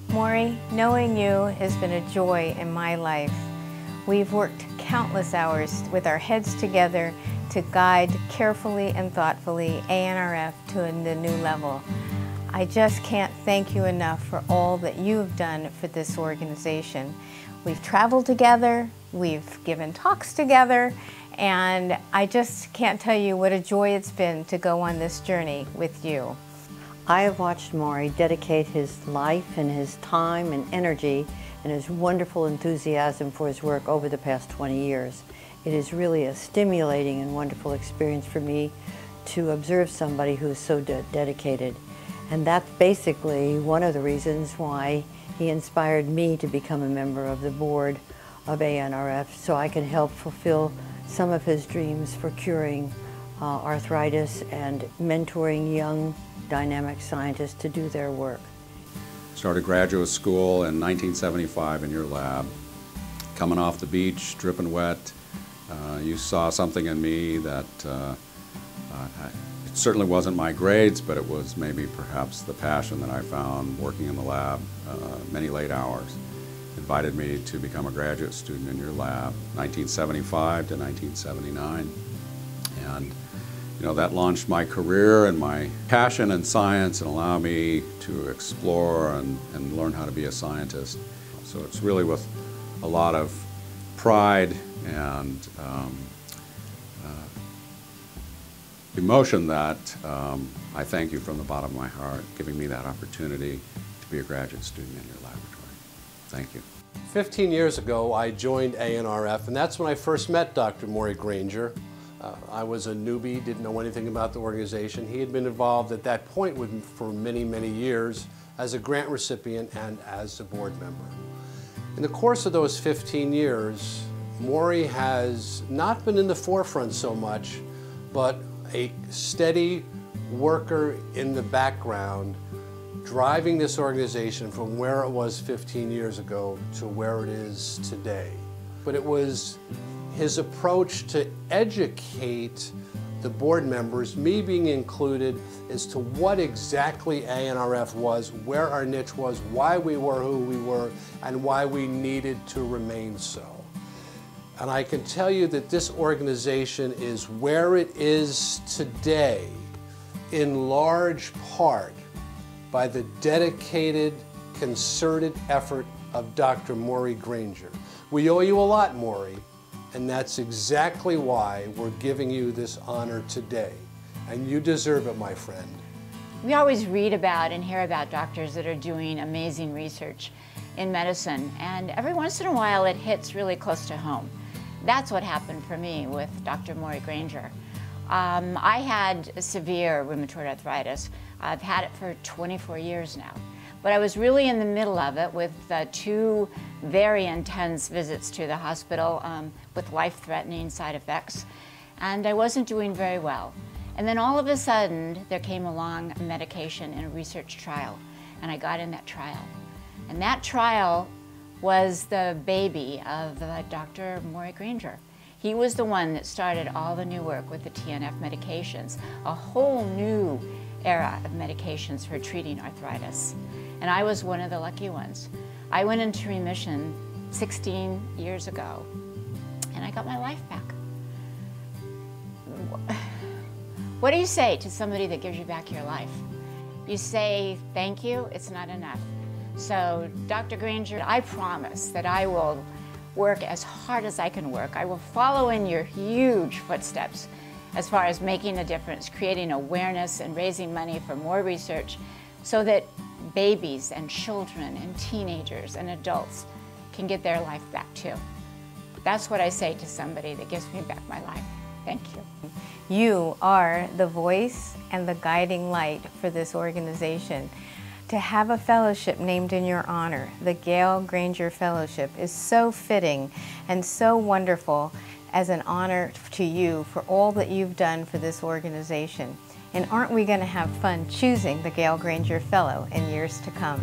Morrie, knowing you has been a joy in my life. We've worked countless hours with our heads together to guide carefully and thoughtfully ANRF to the new level. I just can't thank you enough for all that you've done for this organization. We've traveled together, we've given talks together, and I just can't tell you what a joy it's been to go on this journey with you. I have watched Morrie dedicate his life and his time and energy and his wonderful enthusiasm for his work over the past 20 years. It is really a stimulating and wonderful experience for me to observe somebody who is so dedicated. And that's basically one of the reasons why he inspired me to become a member of the board of ANRF, so I can help fulfill some of his dreams for curing arthritis and mentoring young dynamic scientists to do their work. Started graduate school in 1975 in your lab. Coming off the beach, dripping wet, you saw something in me that it certainly wasn't my grades, but it was maybe perhaps the passion that I found working in the lab, many late hours. Invited me to become a graduate student in your lab, 1975 to 1979. And you know, that launched my career and my passion in science and allowed me to explore and learn how to be a scientist. So it's really with a lot of pride and emotion that I thank you from the bottom of my heart, giving me that opportunity to be a graduate student in your laboratory. Thank you. 15 years ago, I joined ANRF, and that's when I first met Dr. Morrie Granger. I was a newbie, didn't know anything about the organization. He had been involved at that point for many, many years as a grant recipient and as a board member. In the course of those 15 years, Morrie has not been in the forefront so much, but a steady worker in the background, driving this organization from where it was 15 years ago to where it is today. But it was his approach to educate the board members, me being included, as to what exactly ANRF was, where our niche was, why we were who we were, and why we needed to remain so. And I can tell you that this organization is where it is today in large part by the dedicated, concerted effort of Dr. Morrie Granger. We owe you a lot, Morrie, and that's exactly why we're giving you this honor today. And you deserve it, my friend. We always read about and hear about doctors that are doing amazing research in medicine, and every once in a while it hits really close to home. That's what happened for me with Dr. Morrie Granger. I had severe rheumatoid arthritis. I've had it for 24 years now. But I was really in the middle of it with 2 very intense visits to the hospital with life-threatening side effects. And I wasn't doing very well. And then all of a sudden, there came along a medication in a research trial. And I got in that trial. And that trial was the baby of Dr. Morrie Granger. He was the one that started all the new work with the TNF medications, a whole new era of medications for treating arthritis. And I was one of the lucky ones. I went into remission 16 years ago, and I got my life back. What do you say to somebody that gives you back your life? You say, thank you, it's not enough. So, Dr. Granger, I promise that I will work as hard as I can work. I will follow in your huge footsteps as far as making a difference, creating awareness and raising money for more research so that babies and children and teenagers and adults can get their life back too. That's what I say to somebody that gives me back my life. Thank you. You are the voice and the guiding light for this organization. To have a fellowship named in your honor, the Gale Granger Fellowship, is so fitting and so wonderful as an honor to you for all that you've done for this organization. And aren't we going to have fun choosing the Gale Granger Fellow in years to come?